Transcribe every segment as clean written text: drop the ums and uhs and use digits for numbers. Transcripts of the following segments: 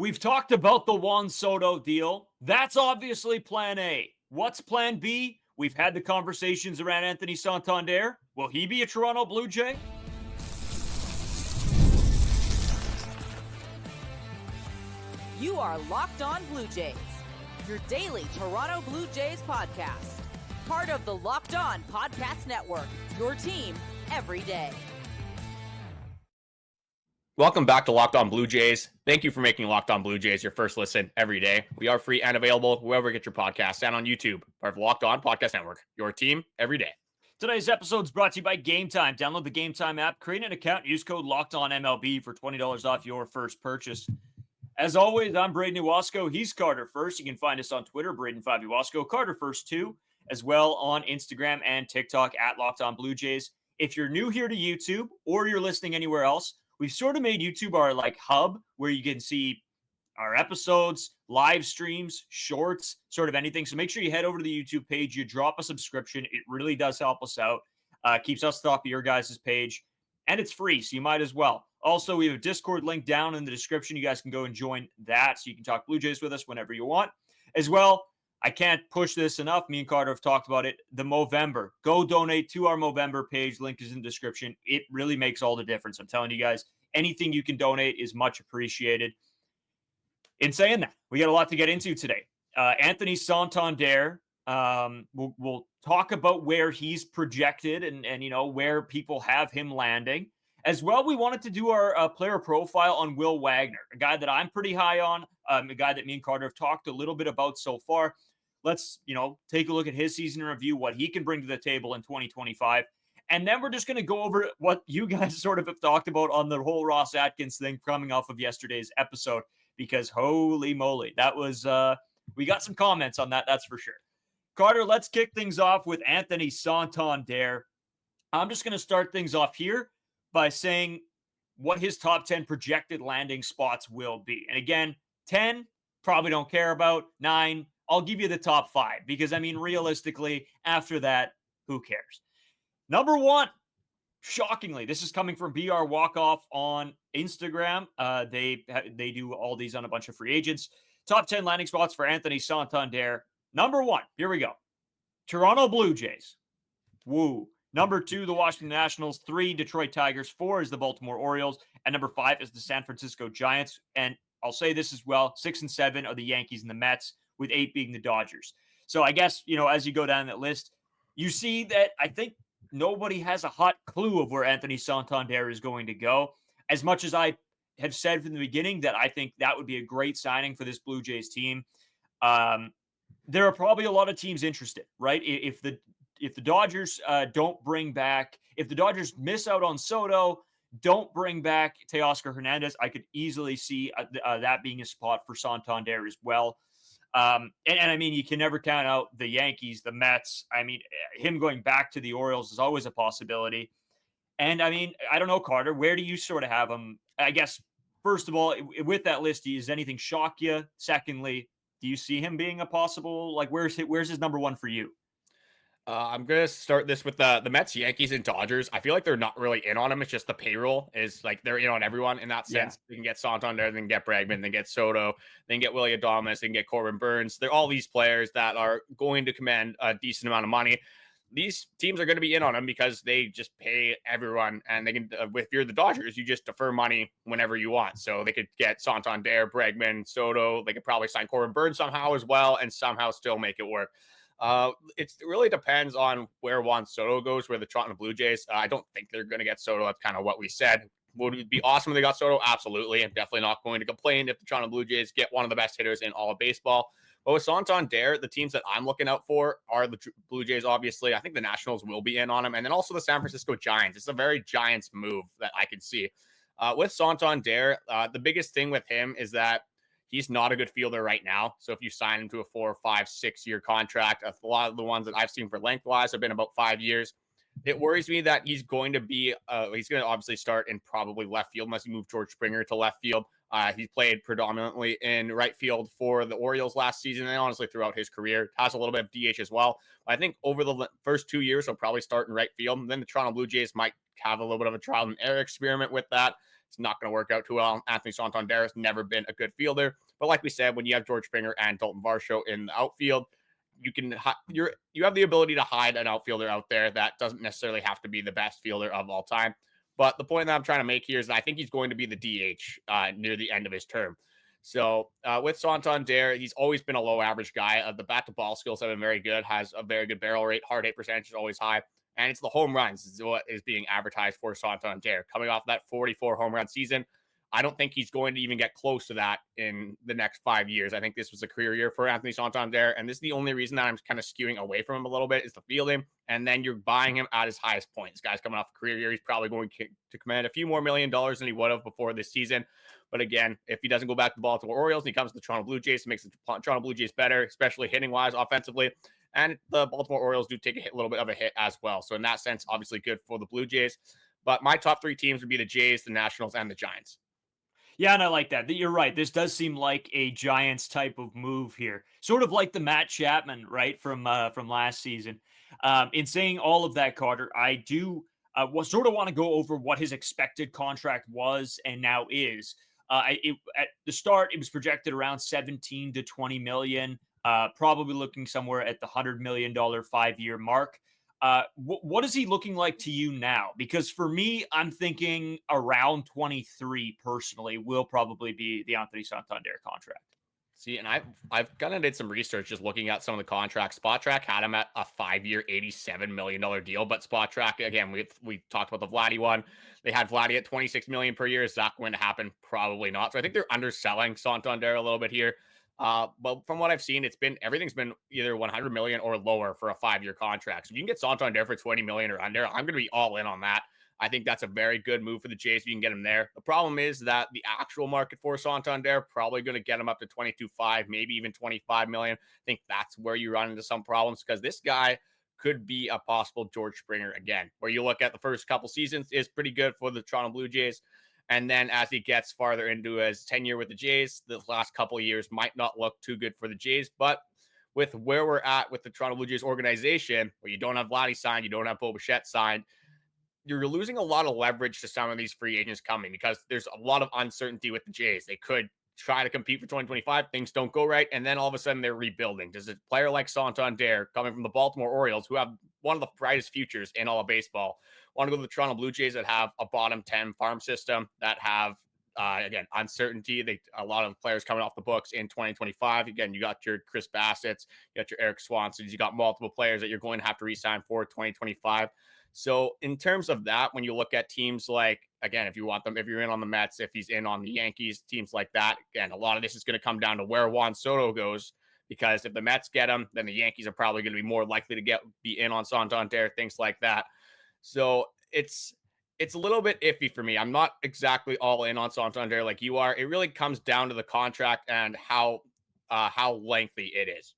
We've talked about the Juan Soto deal. That's obviously plan A. What's plan B? We've had the conversations around Anthony Santander. Will he be a Toronto Blue Jay? You are Locked On Blue Jays, your daily Toronto Blue Jays podcast. Part of the Locked On Podcast Network, your team every day. Welcome back to Locked On Blue Jays. Thank you for making Locked On Blue Jays your first listen every day. We are free and available wherever you get your podcasts and on YouTube. Part of the Locked On Podcast Network, your team every day. Today's episode is brought to you by Game Time. Download the Game Time app, create an account, use code LOCKEDONMLB for $20 off your first purchase. As always, I'm Braden Iwasco. He's Carter First. You can find us on Twitter, Braden5 Iwasco, Carter First 2, as well on Instagram and TikTok at Locked On Blue Jays. If you're new here to YouTube or you're listening anywhere else, we've sort of made YouTube our hub where you can see our episodes, live streams, shorts, sort of anything. So make sure you head over to the YouTube page. You drop a subscription. It really does help us out. Keeps us top of your guys' page. And it's free, so you might as well. Also, we have a Discord link down in the description. You guys can go and join that so you can talk Blue Jays with us whenever you want. As well, I can't push this enough. Me and Carter have talked about it. The Movember. Go donate to our Movember page. Link is in the description. It really makes all the difference. I'm telling you guys, anything you can donate is much appreciated. In saying that, we got a lot to get into today. Anthony Santander, we'll talk about where he's projected and you know, where people have him landing. As well, we wanted to do our player profile on Will Wagner, a guy that I'm pretty high on, a guy that me and Carter have talked a little bit about so far. Let's, take a look at his season review, what he can bring to the table in 2025. And then we're just going to go over what you guys sort of have talked about on the whole Ross Atkins thing coming off of yesterday's episode, because holy moly, that was, we got some comments on that, that's for sure. Carter, let's kick things off with Anthony Santander. I'm just going to start things off here by saying what his top 10 projected landing spots will be. And again, 10, probably don't care about. 9, I'll give you the top 5 because, realistically, after that, who cares? Number 1, shockingly, this is coming from BR Walkoff on Instagram. They do all these on a bunch of free agents. Top 10 landing spots for Anthony Santander. Number 1, here we go. Toronto Blue Jays. Woo. Number 2, the Washington Nationals. 3, Detroit Tigers. 4 is the Baltimore Orioles. And number 5 is the San Francisco Giants. And I'll say this as well. 6 and 7 are the Yankees and the Mets, with 8 being the Dodgers. So I guess, as you go down that list, you see that I think nobody has a hot clue of where Anthony Santander is going to go. As much as I have said from the beginning that I think that would be a great signing for this Blue Jays team, there are probably a lot of teams interested, right? If the Dodgers don't bring back, if the Dodgers miss out on Soto, don't bring back Teoscar Hernandez, I could easily see that being a spot for Santander as well. You can never count out the Yankees, the Mets. Him going back to the Orioles is always a possibility. And I don't know, Carter, where do you sort of have him? I guess, first of all, with that list, does anything shock you? Secondly, do you see him being a possible, where's his number 1 for you? I'm going to start this with the Mets, Yankees, and Dodgers. I feel like they're not really in on him. It's just the payroll is they're in on everyone in that sense. Yeah. They can get Santander, they can get Bregman, they can get Soto, they can get Willie Adames, they can get Corbin Burns. They're all these players that are going to command a decent amount of money. These teams are going to be in on them because they just pay everyone. And they can, if you're the Dodgers, you just defer money whenever you want. So they could get Santander, Bregman, Soto. They could probably sign Corbin Burns somehow as well and somehow still make it work. It really depends on where Juan Soto goes, where the Toronto Blue Jays. I don't think they're going to get Soto. That's kind of what we said. Would it be awesome if they got Soto? Absolutely. I'm definitely not going to complain if the Toronto Blue Jays get one of the best hitters in all of baseball. But with Santander, the teams that I'm looking out for are the Blue Jays, obviously. I think the Nationals will be in on him. And then also the San Francisco Giants. It's a very Giants move that I can see. With Santander, the biggest thing with him is that he's not a good fielder right now. So if you sign him to a 4, 5, 6 year contract, a lot of the ones that I've seen for lengthwise have been about 5 years. It worries me that he's going to obviously start in probably left field unless you move George Springer to left field. He played predominantly in right field for the Orioles last season and honestly throughout his career. Has a little bit of DH as well. I think over the first 2 years, he'll probably start in right field. And then the Toronto Blue Jays might have a little bit of a trial and error experiment with that. It's not going to work out too well. Anthony Santander has never been a good fielder. But like we said, when you have George Springer and Daulton Varsho in the outfield, you have the ability to hide an outfielder out there that doesn't necessarily have to be the best fielder of all time. But the point that I'm trying to make here is that I think he's going to be the DH near the end of his term. So with Santander, he's always been a low average guy. The bat to ball skills have been very good, has a very good barrel rate, hard hit percentage is always high. And it's the home runs is what is being advertised for Santander. Coming off that 44 home run season, I don't think he's going to even get close to that in the next 5 years. I think this was a career year for Anthony Santander, and this is the only reason that I'm kind of skewing away from him a little bit is the fielding, and then you're buying him at his highest point. This guy's coming off a career year. He's probably going to command a few more $1 million than he would have before this season. But again, if he doesn't go back to the Baltimore Orioles and he comes to the Toronto Blue Jays, it makes the Toronto Blue Jays better, especially hitting-wise, offensively. And the Baltimore Orioles do take a little bit of a hit as well. So in that sense, obviously good for the Blue Jays. But my top 3 teams would be the Jays, the Nationals, and the Giants. Yeah, and I like that. You're right. This does seem like a Giants type of move here, sort of like the Matt Chapman, right, from last season. In saying all of that, Carter, I do sort of want to go over what his expected contract was and now is. At the start, it was projected around 17 to 20 million, probably looking somewhere at the $100 million 5-year mark. What is he looking like to you now? Because for me, I'm thinking around 23 personally will probably be the Anthony Santander contract. See, and I've kind of did some research just looking at some of the contracts. Spotrac had him at a 5-year, $87 million deal, but Spotrac, again, we talked about the Vladdy one. They had Vladdy at $26 million per year. Is that going to happen? Probably not. So I think they're underselling Santander a little bit here. But from what I've seen, everything's been either 100 million or lower for a 5-year contract. So if you can get Santander for 20 million or under, I'm going to be all in on that. I think that's a very good move for the Jays if you can get him there. The problem is that the actual market for Santander probably going to get him up to 22.5, maybe even 25 million. I think that's where you run into some problems because this guy could be a possible George Springer again, where you look at the first couple seasons is pretty good for the Toronto Blue Jays. And then as he gets farther into his tenure with the Jays, the last couple of years might not look too good for the Jays. But with where we're at with the Toronto Blue Jays organization, where you don't have Vladdy signed, you don't have Bichette signed, you're losing a lot of leverage to some of these free agents coming because there's a lot of uncertainty with the Jays. They could try to compete for 2025. Things don't go right. And then all of a sudden they're rebuilding. Does a player like Santander coming from the Baltimore Orioles, who have one of the brightest futures in all of baseball, want to go to the Toronto Blue Jays that have a bottom 10 farm system that have, again, uncertainty. A lot of players coming off the books in 2025. Again, you got your Chris Bassitts, you got your Erik Swansons, you got multiple players that you're going to have to re-sign for 2025. So in terms of that, when you look at teams like, again, if you're in on the Mets, if he's in on the Yankees, teams like that, again, a lot of this is going to come down to where Juan Soto goes, because if the Mets get him, then the Yankees are probably going to be more likely to be in on Santander, things like that. So it's a little bit iffy for me. I'm not exactly all in on Santander like you are. It really comes down to the contract and how lengthy it is.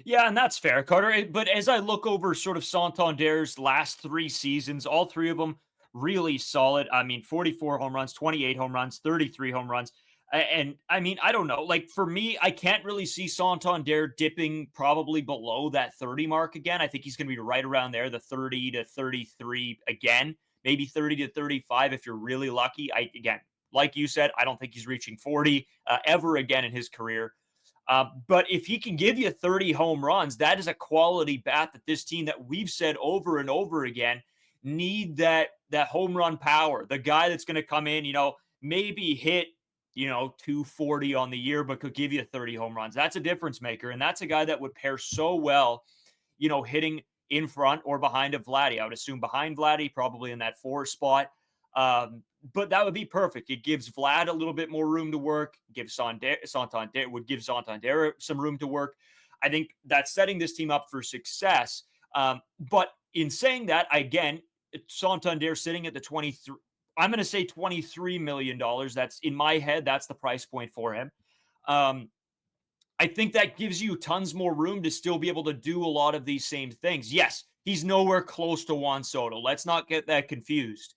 Yeah, and that's fair, Carter. But as I look over sort of Santander's last 3 seasons, all 3 of them really solid. I mean, 44 home runs, 28 home runs, 33 home runs. And I mean, I don't know. Like for me, I can't really see Santander dipping probably below that 30 mark again. I think he's going to be right around there, the 30 to 33 again, maybe 30 to 35 if you're really lucky. Again, like you said, I don't think he's reaching 40 ever again in his career. But if he can give you 30 home runs, that is a quality bat that this team that we've said over and over again need that home run power. The guy that's going to come in, maybe hit, 240 on the year, but could give you 30 home runs. That's a difference maker. And that's a guy that would pair so well, hitting in front or behind of Vladdy. I would assume behind Vladdy, probably in that 4 spot. But that would be perfect. It gives Vlad a little bit more room to work. Gives Santander would give Santander some room to work. I think that's setting this team up for success. But in saying that, again, Santander sitting at the 23. I'm going to say $23 million. That's in my head. That's the price point for him. I think that gives you tons more room to still be able to do a lot of these same things. Yes, he's nowhere close to Juan Soto. Let's not get that confused.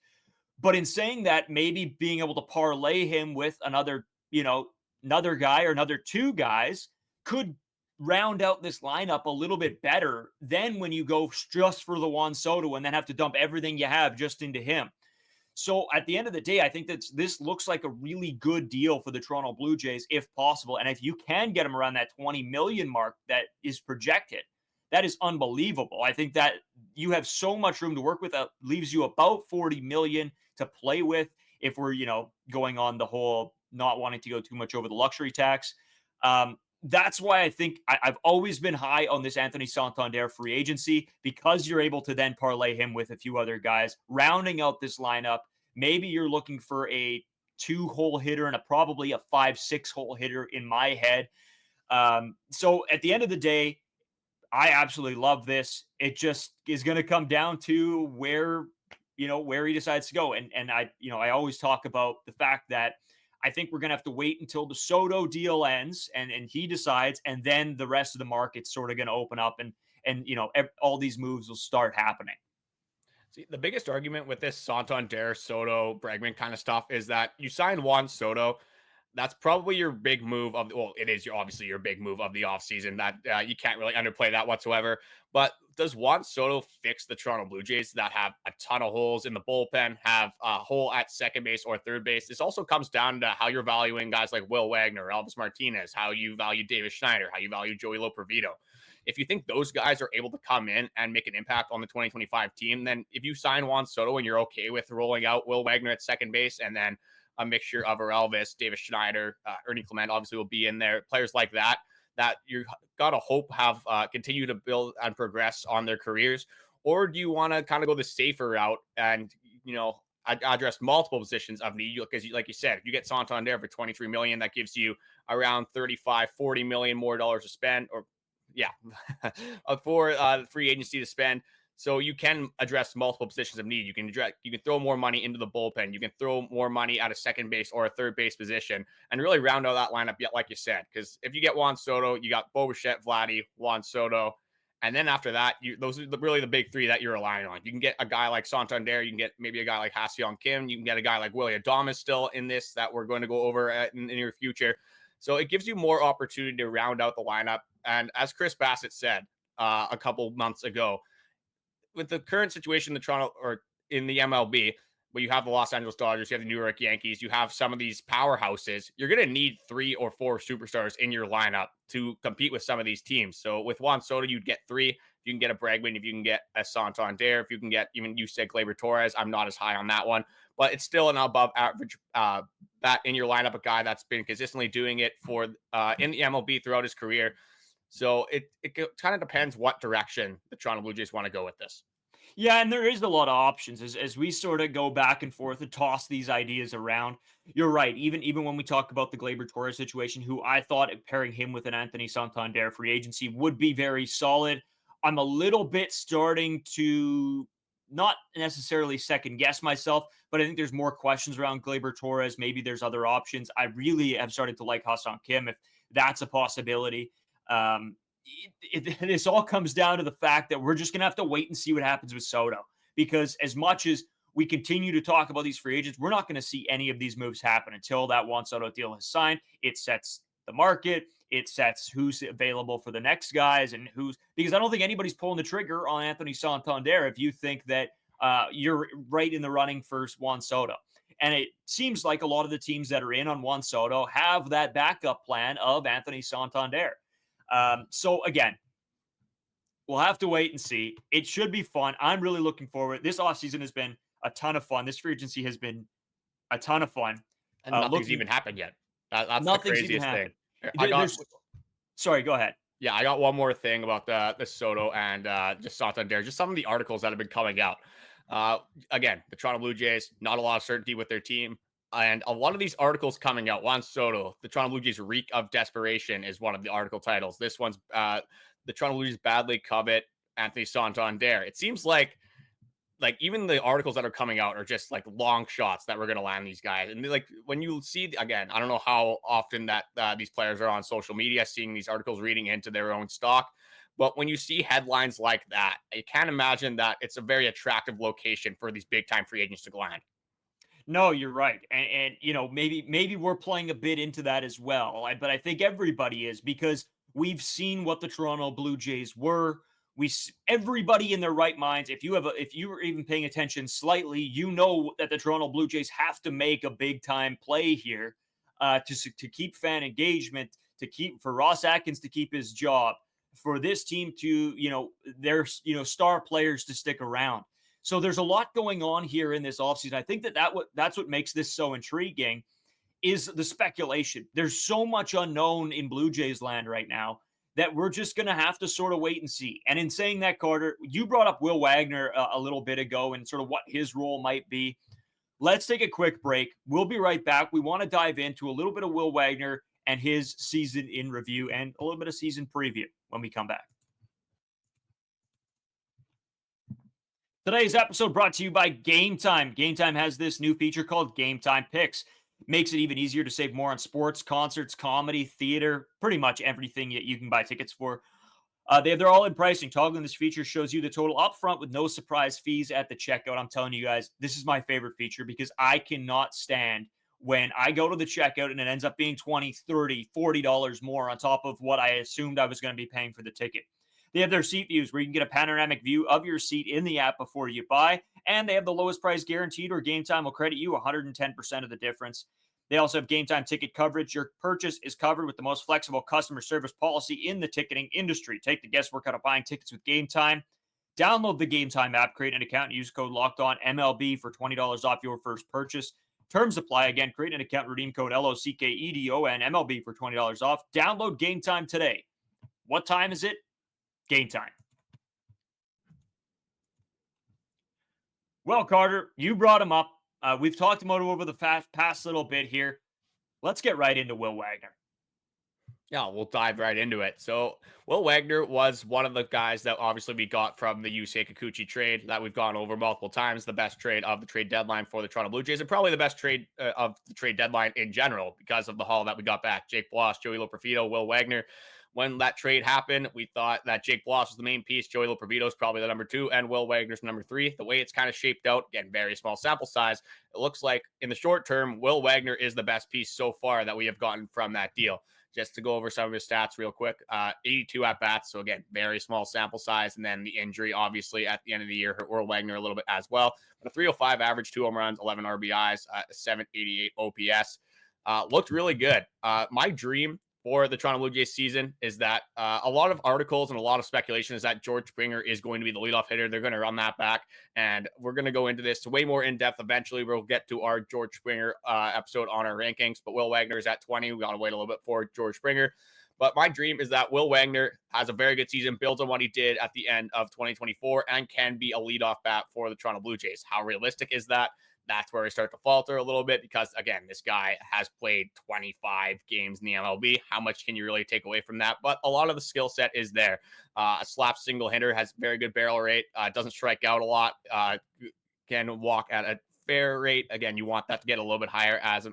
But in saying that, maybe being able to parlay him with another guy or another 2 guys could round out this lineup a little bit better than when you go just for the Juan Soto and then have to dump everything you have just into him. So at the end of the day, I think that this looks like a really good deal for the Toronto Blue Jays if possible. And if you can get him around that 20 million mark that is projected, that is unbelievable. I think that you have so much room to work with. That leaves you about 40 million to play with if we're, going on the whole not wanting to go too much over the luxury tax. That's why I think I've always been high on this Anthony Santander free agency, because you're able to then parlay him with a few other guys, rounding out this lineup. Maybe you're looking for a 2-hole hitter and probably a 5-6-hole hitter in my head. So at the end of the day, I absolutely love this. It just is going to come down to where he decides to go. And I always talk about the fact that I think we're going to have to wait until the Soto deal ends and he decides, and then the rest of the market's sort of going to open up and all these moves will start happening. See, the biggest argument with this Santander, Soto, Bregman kind of stuff is that you sign Juan Soto. That's probably your big move it is obviously your big move of the offseason. That you can't really underplay that whatsoever. But does Juan Soto fix the Toronto Blue Jays that have a ton of holes in the bullpen, have a hole at second base or third base? This also comes down to how you're valuing guys like Will Wagner, Elvis Martinez, how you value David Schneider, how you value Joey Loperfido. If you think those guys are able to come in and make an impact on the 2025 team, then if you sign Juan Soto and you're okay with rolling out Will Wagner at second base and then a mixture of Orelvis, David Schneider, Ernie Clement obviously will be in there, players like that you got to hope have continue to build and progress on their careers? Or do you want to kind of go the safer route and, address multiple positions of need? Because like you said, if you get Santander for 23 million, that gives you around 35, 40 million more dollars to spend, or for free agency to spend. So you can address multiple positions of need. You can throw more money into the bullpen. You can throw more money at a second base or a third base position and really round out that lineup, like you said. Because if you get Juan Soto, you got Bichette, Vladdy, Juan Soto. And then after that, those are really the big three that you're relying on. You can get a guy like Santander. You can get maybe a guy like Ha-Seong Kim. You can get a guy like Willie Adames still in this that we're going to go over in the near future. So it gives you more opportunity to round out the lineup. And as Chris Bassitt said a couple months ago, with the current situation in the Toronto or in the MLB, where you have the Los Angeles Dodgers, you have the New York Yankees, you have some of these powerhouses, you're going to need 3 or 4 superstars in your lineup to compete with some of these teams. So with Juan Soto, you'd get 3. If you can get a Bregman, if you can get a Santander, if you can get even you said Gleyber Torres, I'm not as high on that one, but it's still an above average bat in your lineup, a guy that's been consistently doing it for in the MLB throughout his career. So it kind of depends what direction the Toronto Blue Jays want to go with this. Yeah, and there is a lot of options as we sort of go back and forth and toss these ideas around. You're right. Even when we talk about the Gleyber Torres situation, who I thought pairing him with an Anthony Santander free agency would be very solid. I'm a little bit starting to not necessarily second guess myself, but I think there's more questions around Gleyber Torres. Maybe there's other options. I really have started to like Ha-Seong Kim, if that's a possibility. This all comes down to the fact that we're just going to have to wait and see what happens with Soto, because as much as we continue to talk about these free agents, we're not going to see any of these moves happen until that Juan Soto deal is signed. It sets the market. It sets who's available for the next guys and because I don't think anybody's pulling the trigger on Anthony Santander if you think that you're right in the running for Juan Soto. And it seems like a lot of the teams that are in on Juan Soto have that backup plan of Anthony Santander. So again, we'll have to wait and see. It should be fun. I'm really looking forward. This offseason has been a ton of fun. This free agency has been a ton of fun. And nothing's even happened yet. That's the craziest thing. Sorry, go ahead. Yeah, I got one more thing about the Soto and just Santander, just some of the articles that have been coming out. Again, the Toronto Blue Jays, not a lot of certainty with their team. And a lot of these articles coming out, Juan Soto, the Toronto Blue Jays reek of desperation is one of the article titles. This one's the Toronto Blue Jays badly covet Anthony Santander. It seems like even the articles that are coming out are just like long shots that we're going to land these guys. And like when you see, again, I don't know how often that these players are on social media, seeing these articles, reading into their own stock. But when you see headlines like that, you can't imagine that it's a very attractive location for these big time free agents to land. No, you're right. And maybe we're playing a bit into that as well. But I think everybody is, because we've seen what the Toronto Blue Jays were. Everybody in their right minds, if you were even paying attention slightly, you know that the Toronto Blue Jays have to make a big time play here to keep fan engagement, for Ross Atkins to keep his job, for this team to, their star players to stick around. So there's a lot going on here in this offseason. I think that's what makes this so intriguing is the speculation. There's so much unknown in Blue Jays land right now that we're just going to have to sort of wait and see. And in saying that, Carter, you brought up Will Wagner a little bit ago and sort of what his role might be. Let's take a quick break. We'll be right back. We want to dive into a little bit of Will Wagner and his season in review and a little bit of season preview when we come back. Today's episode brought to you by Game Time. Game Time has this new feature called Game Time Picks. Makes it even easier to save more on sports, concerts, comedy, theater, pretty much everything you can buy tickets for. They have their all-in pricing. Toggling this feature shows you the total upfront with no surprise fees at the checkout. I'm telling you guys, this is my favorite feature because I cannot stand when I go to the checkout and it ends up being $20, $30, $40 more on top of what I assumed I was going to be paying for the ticket. They have their seat views where you can get a panoramic view of your seat in the app before you buy. And they have the lowest price guaranteed, or Game Time will credit you 110% of the difference. They also have Game Time ticket coverage. Your purchase is covered with the most flexible customer service policy in the ticketing industry. Take the guesswork out of buying tickets with Game Time. Download the Game Time app, create an account, and use code LOCKEDONMLB for $20 off your first purchase. Terms apply. Again, create an account, redeem code LOCKEDONMLB for $20 off. Download Game Time today. What time is it? Game time. Well, Carter, you brought him up. We've talked about it over the past little bit here. Let's get right into Will Wagner. Yeah, we'll dive right into it. So Will Wagner was one of the guys that obviously we got from the Yusei Kikuchi trade that we've gone over multiple times. The best trade of the trade deadline for the Toronto Blue Jays, and probably the best trade of the trade deadline in general because of the haul that we got back. Jake Bloss, Joey Loperfido, Will Wagner. When that trade happened, we thought that Jake Bloss was the main piece. Joey Loperfido is probably the number 2, and Will Wagner's number 3. The way it's kind of shaped out, again, very small sample size, it looks like in the short term, Will Wagner is the best piece so far that we have gotten from that deal. Just to go over some of his stats real quick, 82 at-bats, so again, very small sample size, and then the injury, obviously, at the end of the year hurt Will Wagner a little bit as well. But a 305 average, 2 home runs, 11 RBIs, 788 OPS. Looked really good. My dream for the Toronto Blue Jays season is that a lot of articles and a lot of speculation is that George Springer is going to be the leadoff hitter. They're going to run that back, and we're going to go into this way more in depth eventually. We'll get to our George Springer episode on our rankings, but Will Wagner is at 20. We got to wait a little bit for George Springer. But my dream is that Will Wagner has a very good season, builds on what he did at the end of 2024, and can be a leadoff bat for the Toronto Blue Jays. How realistic is that? That's where I start to falter a little bit because, again, this guy has played 25 games in the MLB. How much can you really take away from that? But a lot of the skill set is there. A slap single hitter has very good barrel rate, doesn't strike out a lot, can walk at a fair rate. Again, you want that to get a little bit higher as a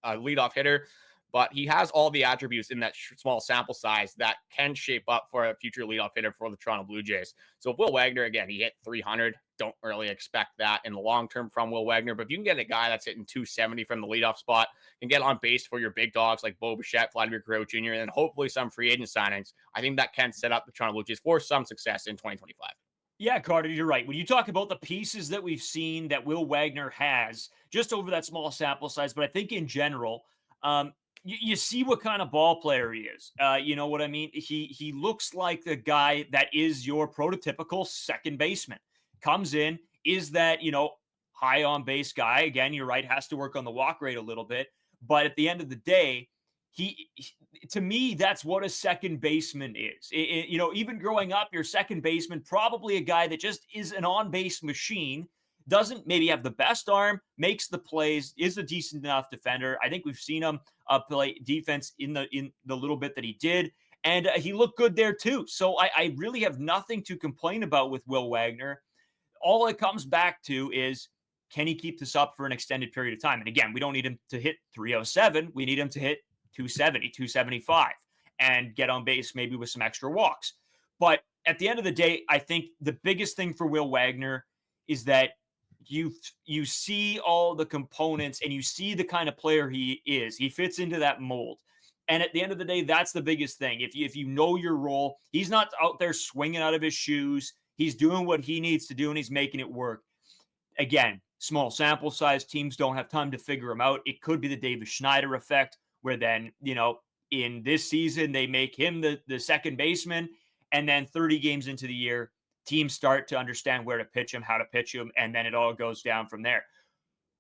leadoff hitter. But he has all the attributes in that small sample size that can shape up for a future leadoff hitter for the Toronto Blue Jays. So Will Wagner, again, he hit 300. Don't really expect that in the long term from Will Wagner. But if you can get a guy that's hitting 270 from the leadoff spot and get on base for your big dogs like Bichette, Vladimir Guerrero Jr., and then hopefully some free agent signings, I think that can set up the Toronto Blue Jays for some success in 2025. Yeah, Carter, you're right. When you talk about the pieces that we've seen that Will Wagner has, just over that small sample size, but I think in general, you see what kind of ball player he is. You know what I mean? He looks like the guy that is your prototypical second baseman. Comes in, is that, high on base guy. Again, you're right, has to work on the walk rate a little bit. But at the end of the day, he to me, that's what a second baseman is. Even growing up, your second baseman, probably a guy that just is an on-base machine, doesn't maybe have the best arm, makes the plays, is a decent enough defender. I think we've seen him play defense in the little bit that he did, and he looked good there too. So I really have nothing to complain about with Will Wagner. All it comes back to is, can he keep this up for an extended period of time? And again, we don't need him to hit 307. We need him to hit 270, 275, and get on base maybe with some extra walks. But at the end of the day, I think the biggest thing for Will Wagner is that you see all the components and you see the kind of player he is. He fits into that mold. And at the end of the day, that's the biggest thing. If you know your role, he's not out there swinging out of his shoes. He's doing what he needs to do, and he's making it work. Again, small sample size. Teams don't have time to figure him out. It could be the David Schneider effect, where then, in this season, they make him the second baseman. And then 30 games into the year, teams start to understand where to pitch him, how to pitch him, and then it all goes down from there.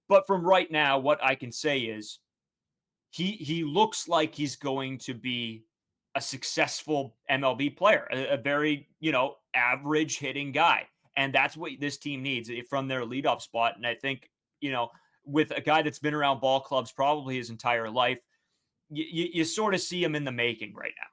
But from right now, what I can say is he looks like he's going to be a successful MLB player, a very, average hitting guy. And that's what this team needs from their leadoff spot. And I think, with a guy that's been around ball clubs probably his entire life, you sort of see him in the making right now.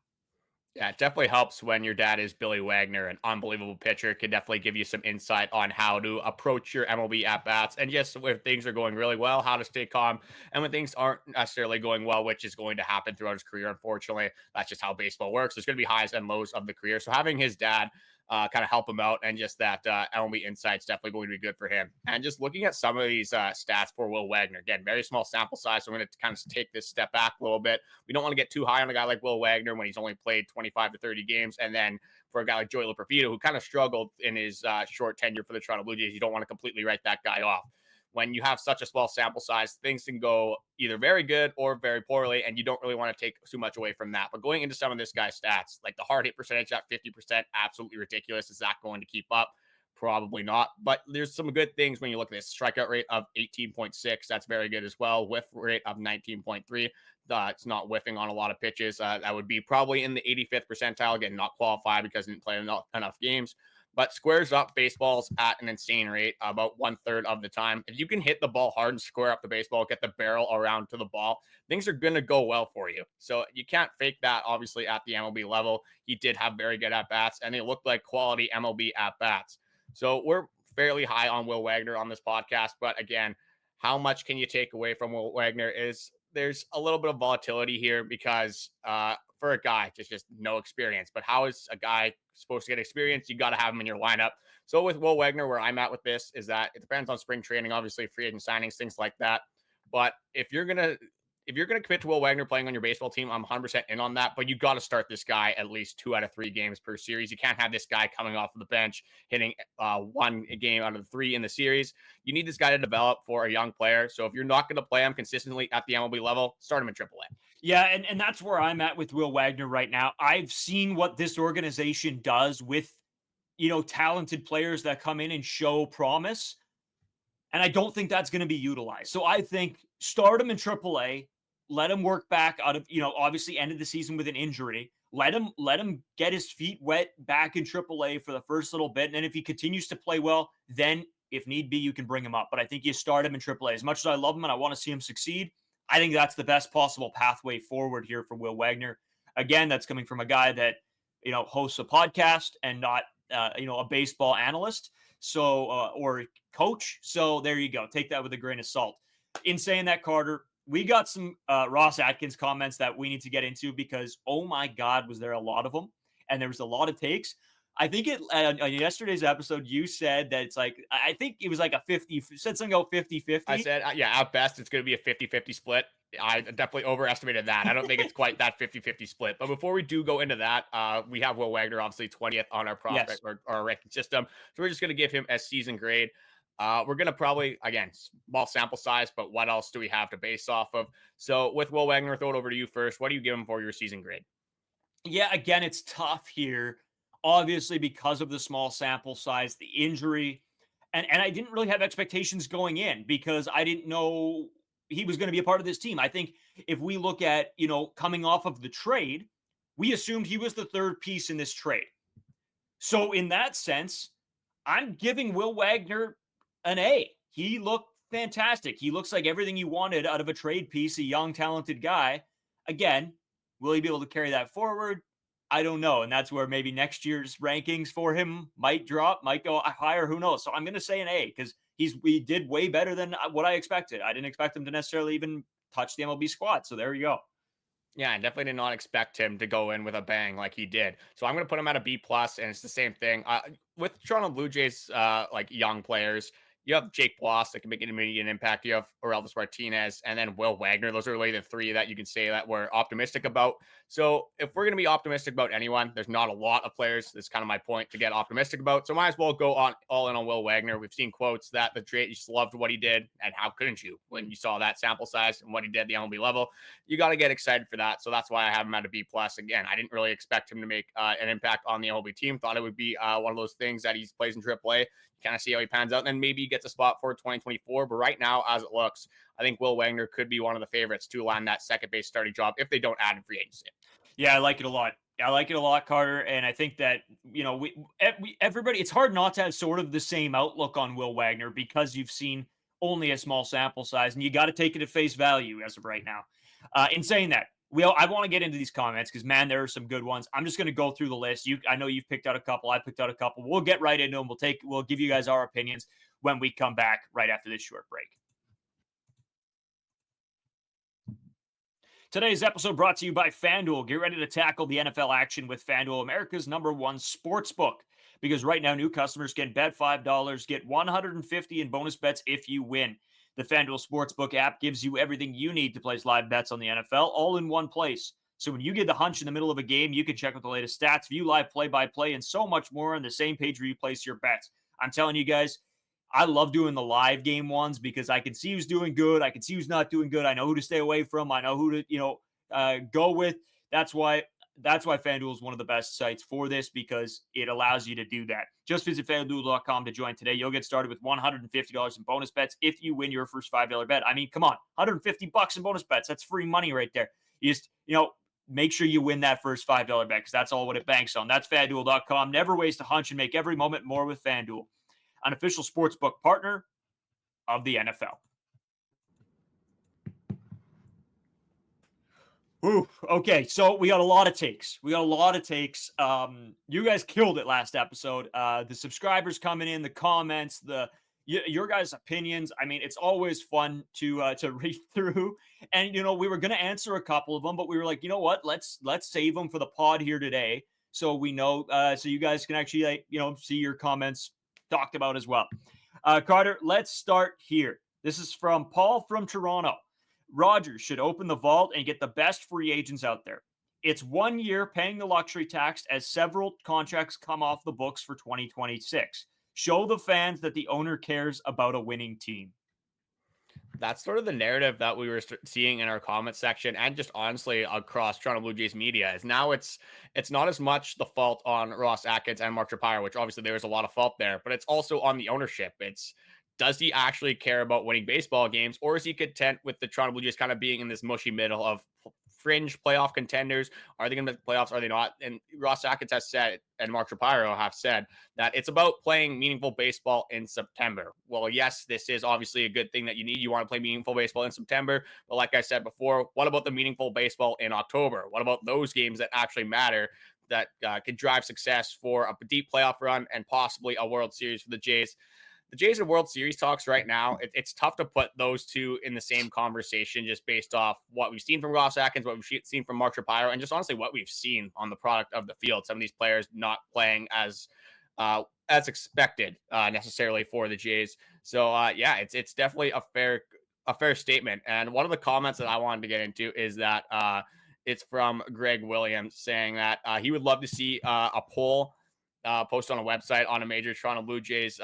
Yeah, it definitely helps when your dad is Billy Wagner, an unbelievable pitcher. Could definitely give you some insight on how to approach your MLB at bats, and just when things are going really well, how to stay calm, and when things aren't necessarily going well, which is going to happen throughout his career. Unfortunately, that's just how baseball works. There's going to be highs and lows of the career. So having his dad kind of help him out, and just that MLB insight's definitely going to be good for him. And just looking at some of these stats for Will Wagner, again, very small sample size, so I'm going to kind of take this step back a little bit. We don't want to get too high on a guy like Will Wagner when he's only played 25 to 30 games, and then for a guy like Joey Loperfido, who kind of struggled in his short tenure for the Toronto Blue Jays, you don't want to completely write that guy off. When you have such a small sample size, things can go either very good or very poorly, and you don't really want to take too much away from that. But going into some of this guy's stats, like the hard hit percentage at 50%, absolutely ridiculous. Is that going to keep up? Probably not. But there's some good things when you look at this. Strikeout rate of 18.6. That's very good as well. Whiff rate of 19.3. It's not whiffing on a lot of pitches. That would be probably in the 85th percentile. Again, not qualified because he didn't play enough games. But squares up baseballs at an insane rate, about 1/3 of the time. If you can hit the ball hard and square up the baseball, get the barrel around to the ball, things are going to go well for you. So you can't fake that, obviously, at the MLB level. He did have very good at-bats, and they looked like quality MLB at-bats. So we're fairly high on Will Wagner on this podcast. But again, how much can you take away from Will Wagner is there's a little bit of volatility here because for a guy, just no experience. But how is a guy supposed to get experience? You got to have him in your lineup. So with Will Wagner, where I'm at with this is that it depends on spring training, obviously free agent signings, things like that. But if you're gonna commit to Will Wagner playing on your baseball team, I'm 100% in on that. But you got to start this guy at least 2 out of 3 games per series. You can't have this guy coming off of the bench hitting 1 game out of the 3 in the series. You need this guy to develop for a young player. So if you're not going to play him consistently at the MLB level, start him in AAA. Yeah, and that's where I'm at with Will Wagner right now. I've seen what this organization does with, talented players that come in and show promise. And I don't think that's going to be utilized. So I think start him in AAA, let him work back out of, obviously ended the season with an injury. Let him get his feet wet back in AAA for the first little bit. And then if he continues to play well, then if need be, you can bring him up. But I think you start him in AAA. As much as I love him and I want to see him succeed, I think that's the best possible pathway forward here for Will Wagner. Again, that's coming from a guy that, hosts a podcast and not, a baseball analyst. So, or coach. So there you go. Take that with a grain of salt. In saying that, Carter, we got some Ross Atkins comments that we need to get into because, oh my God, was there a lot of them? And there was a lot of takes. I think on yesterday's episode, you said that it's like, I think it was like a 50, said something about 50-50. I said, at best, it's going to be a 50-50 split. I definitely overestimated that. I don't think it's quite that 50-50 split. But before we do go into that, we have Will Wagner, obviously 20th on our prospect or our ranking system. So we're just going to give him a season grade. We're going to probably, again, small sample size, but what else do we have to base off of? So with Will Wagner, throw it over to you first. What do you give him for your season grade? Yeah, again, it's tough here, obviously, because of the small sample size, the injury. And I didn't really have expectations going in because I didn't know he was going to be a part of this team. I think if we look at, coming off of the trade, we assumed he was the third piece in this trade. So in that sense, I'm giving Will Wagner an A. He looked fantastic. He looks like everything you wanted out of a trade piece, a young, talented guy. Again, will he be able to carry that forward? I don't know. And that's where maybe next year's rankings for him might drop, might go higher. Who knows? So I'm going to say an A because he did way better than what I expected. I didn't expect him to necessarily even touch the MLB squad. So there you go. Yeah, I definitely did not expect him to go in with a bang like he did. So I'm going to put him at a B+, and it's the same thing. With Toronto Blue Jays, like young players, You have Jake Bloss that can make an immediate impact. You have Orelvis Martinez and then Will Wagner. Those are really the three that you can say that we're optimistic about. So if we're going to be optimistic about anyone, there's not a lot of players. That's kind of my point to get optimistic about. So might as well go on all in on Will Wagner. We've seen quotes that the Jays loved what he did, and how couldn't you when you saw that sample size and what he did at the MLB level? You got to get excited for that. So that's why I have him at a B+. Again, I didn't really expect him to make an impact on the MLB team. Thought it would be one of those things that he plays in AAA. Kind of see how he pans out, and then maybe he gets a spot for 2024. But right now, as it looks, I think Will Wagner could be one of the favorites to land that second base starting job if they don't add in free agency. Yeah, I like it a lot. I like it a lot, Carter. And I think that, everybody, it's hard not to have sort of the same outlook on Will Wagner because you've seen only a small sample size, and you got to take it at face value as of right now. In saying that, I want to get into these comments because, man, there are some good ones. I'm just going to go through the list. I know you've picked out a couple. I picked out a couple. We'll get right into them. We'll give you guys our opinions when we come back right after this short break. Today's episode brought to you by FanDuel. Get ready to tackle the NFL action with FanDuel, America's #1 sports book. Because right now, new customers can bet $5, get $150 in bonus bets if you win. The FanDuel Sportsbook app gives you everything you need to place live bets on the NFL all in one place. So when you get the hunch in the middle of a game, you can check out the latest stats, view live play-by-play, and so much more on the same page where you place your bets. I'm telling you guys, I love doing the live game ones because I can see who's doing good. I can see who's not doing good. I know who to stay away from. I know who to, go with. That's why FanDuel is one of the best sites for this because it allows you to do that. Just visit FanDuel.com to join today. You'll get started with $150 in bonus bets if you win your first $5 bet. I mean, come on, $150 in bonus bets. That's free money right there. You just, make sure you win that first $5 bet because that's all what it banks on. That's FanDuel.com. Never waste a hunch and make every moment more with FanDuel, an official sportsbook partner of the NFL. Ooh, okay, so we got a lot of takes. You guys killed it last episode. The subscribers coming in, the comments, your guys' opinions. I mean, it's always fun to read through. And we were gonna answer a couple of them, but we were like, you know what? Let's save them for the pod here today, so we know, so you guys can actually see your comments talked about as well. Carter, let's start here. This is from Paul from Toronto. Rogers should open the vault and get the best free agents out there. It's 1 year paying the luxury tax as several contracts come off the books for 2026. Show the fans that the owner cares about a winning team. That's sort of the narrative that we were seeing in our comment section and just honestly across Toronto Blue Jays media is now it's not as much the fault on Ross Atkins and Mark Shapiro, which obviously there was a lot of fault there, but it's also on the ownership. Does he actually care about winning baseball games, or is he content with the Toronto Blue Jays kind of being in this mushy middle of fringe playoff contenders? Are they going to make the playoffs? Are they not? And Ross Atkins has said, and Mark Shapiro have said, that it's about playing meaningful baseball in September. Well, yes, this is obviously a good thing that you need. You want to play meaningful baseball in September. But like I said before, what about the meaningful baseball in October? What about those games that actually matter, that could drive success for a deep playoff run and possibly a World Series for the Jays? The Jays and World Series talks right now, it's tough to put those two in the same conversation just based off what we've seen from Ross Atkins, what we've seen from Mark Shapiro, and just honestly what we've seen on the product of the field. Some of these players not playing as expected necessarily for the Jays. So yeah, it's definitely a fair statement. And one of the comments that I wanted to get into is that it's from Greg Williams saying that he would love to see a poll post on a website, on a major Toronto Blue Jays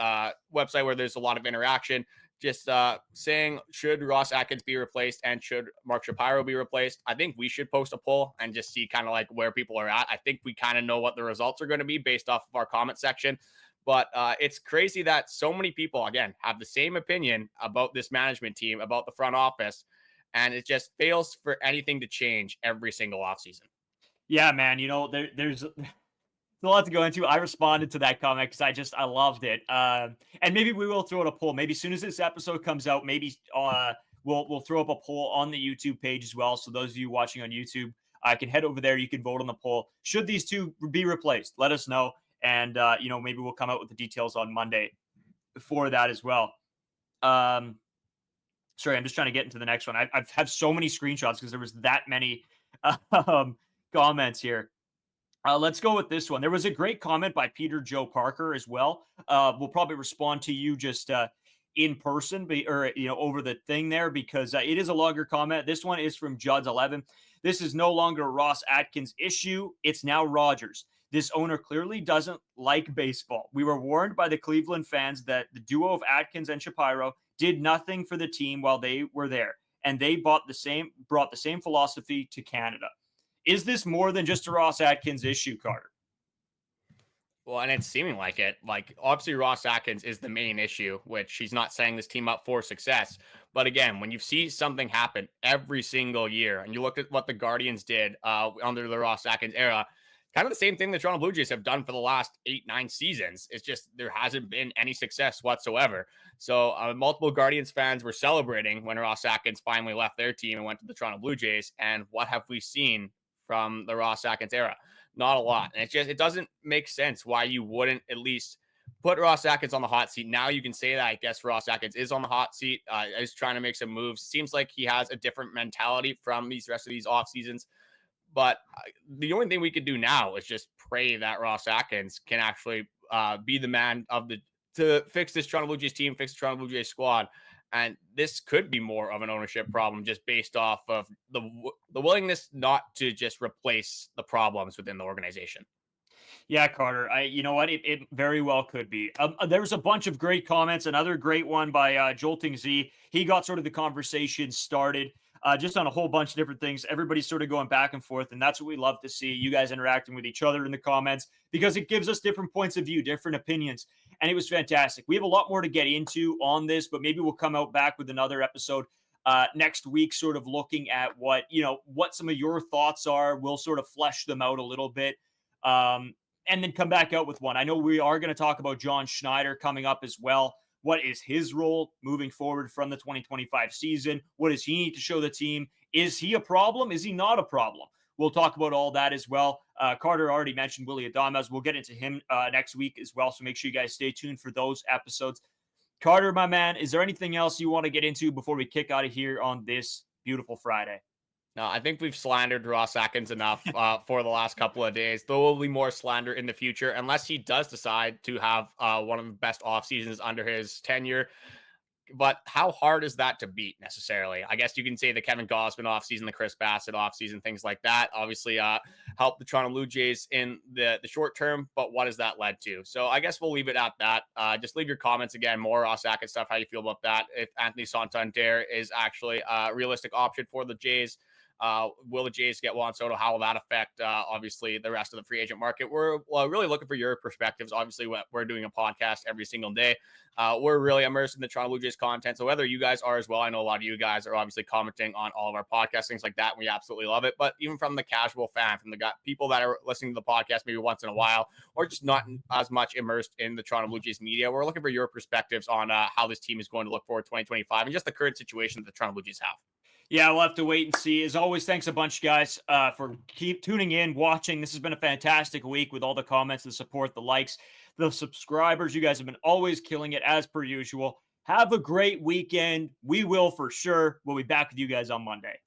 website where there's a lot of interaction, just saying, should Ross Atkins be replaced and should Mark Shapiro be replaced? I think we should post a poll and just see kind of like where people are at. I think we kind of know what the results are going to be based off of our comment section, but it's crazy that so many people, again, have the same opinion about this management team, about the front office, and it just fails for anything to change every single offseason. Yeah, man, there's a lot to go into. I responded to that comment because I loved it. And maybe we will throw out a poll. Maybe as soon as this episode comes out, maybe we'll throw up a poll on the YouTube page as well. So those of you watching on YouTube, can head over there. You can vote on the poll. Should these two be replaced? Let us know. And, maybe we'll come out with the details on Monday for that as well. Sorry, I'm just trying to get into the next one. I have so many screenshots because there was that many comments here. Let's go with this one. There was a great comment by Peter Joe Parker as well. We'll probably respond to you just in person, or over the thing there, because it is a longer comment. This one is from Judd's 11. This is no longer a Ross Atkins issue. It's now Rogers. This owner clearly doesn't like baseball. We were warned by the Cleveland fans that the duo of Atkins and Shapiro did nothing for the team while they were there, and they brought the same philosophy to Canada. Is this more than just a Ross Atkins issue, Carter? Well, and it's seeming like it. Like, obviously, Ross Atkins is the main issue, which he's not setting this team up for success. But again, when you see something happen every single year, and you look at what the Guardians did under the Ross Atkins era, kind of the same thing the Toronto Blue Jays have done for the last 8-9 seasons. It's just there hasn't been any success whatsoever. So multiple Guardians fans were celebrating when Ross Atkins finally left their team and went to the Toronto Blue Jays. And what have we seen from the Ross Atkins era? Not a lot. And it doesn't make sense why you wouldn't at least put Ross Atkins on the hot seat. Now you can say that I guess Ross Atkins is on the hot seat. Is trying to make some moves. Seems like he has a different mentality from these rest of these off seasons. But the only thing we could do now is just pray that Ross Atkins can actually be the man to fix this Toronto Blue Jays team, fix the Toronto Blue Jays squad. And this could be more of an ownership problem just based off of the willingness not to just replace the problems within the organization. Yeah, Carter. You know what? It very well could be. There was a bunch of great comments. Another great one by Jolting Z. He got sort of the conversation started just on a whole bunch of different things. Everybody's sort of going back and forth, and that's what we love to see. You guys interacting with each other in the comments, because it gives us different points of view, different opinions, and it was fantastic. We have a lot more to get into on this, but maybe we'll come out back with another episode next week, sort of looking at what some of your thoughts are. We'll sort of flesh them out a little bit. And then come back out with one. I know we are going to talk about John Schneider coming up as well. What is his role moving forward from the 2025 season? What does he need to show the team? Is he a problem? Is he not a problem? We'll talk about all that as well. Carter already mentioned Willy Adames. We'll get into him next week as well, so make sure you guys stay tuned for those episodes. Carter, my man, is there anything else you want to get into before we kick out of here on this beautiful Friday? No, I think we've slandered Ross Atkins enough for the last couple of days. There will be more slander in the future unless he does decide to have one of the best off seasons under his tenure. But how hard is that to beat necessarily? I guess you can say the Kevin Gausman offseason, the Chris Bassitt offseason, things like that. Obviously, helped the Toronto Blue Jays in the short term, but what has that led to? So I guess we'll leave it at that. Just leave your comments again, more Ross Atkins stuff, how you feel about that. If Anthony Santander is actually a realistic option for the Jays. Will the Jays get Juan Soto? How will that affect, obviously, the rest of the free agent market? We're really looking for your perspectives. Obviously, we're doing a podcast every single day. We're really immersed in the Toronto Blue Jays content. So whether you guys are as well, I know a lot of you guys are obviously commenting on all of our podcasts, things like that. And we absolutely love it. But even from the casual fan, from the people that are listening to the podcast maybe once in a while, or just not as much immersed in the Toronto Blue Jays media, we're looking for your perspectives on how this team is going to look forward 2025 and just the current situation that the Toronto Blue Jays have. Yeah, we'll have to wait and see. As always, thanks a bunch, guys, for keep tuning in, watching. This has been a fantastic week with all the comments, the support, the likes, the subscribers. You guys have been always killing it as per usual. Have a great weekend. We will for sure. We'll be back with you guys on Monday.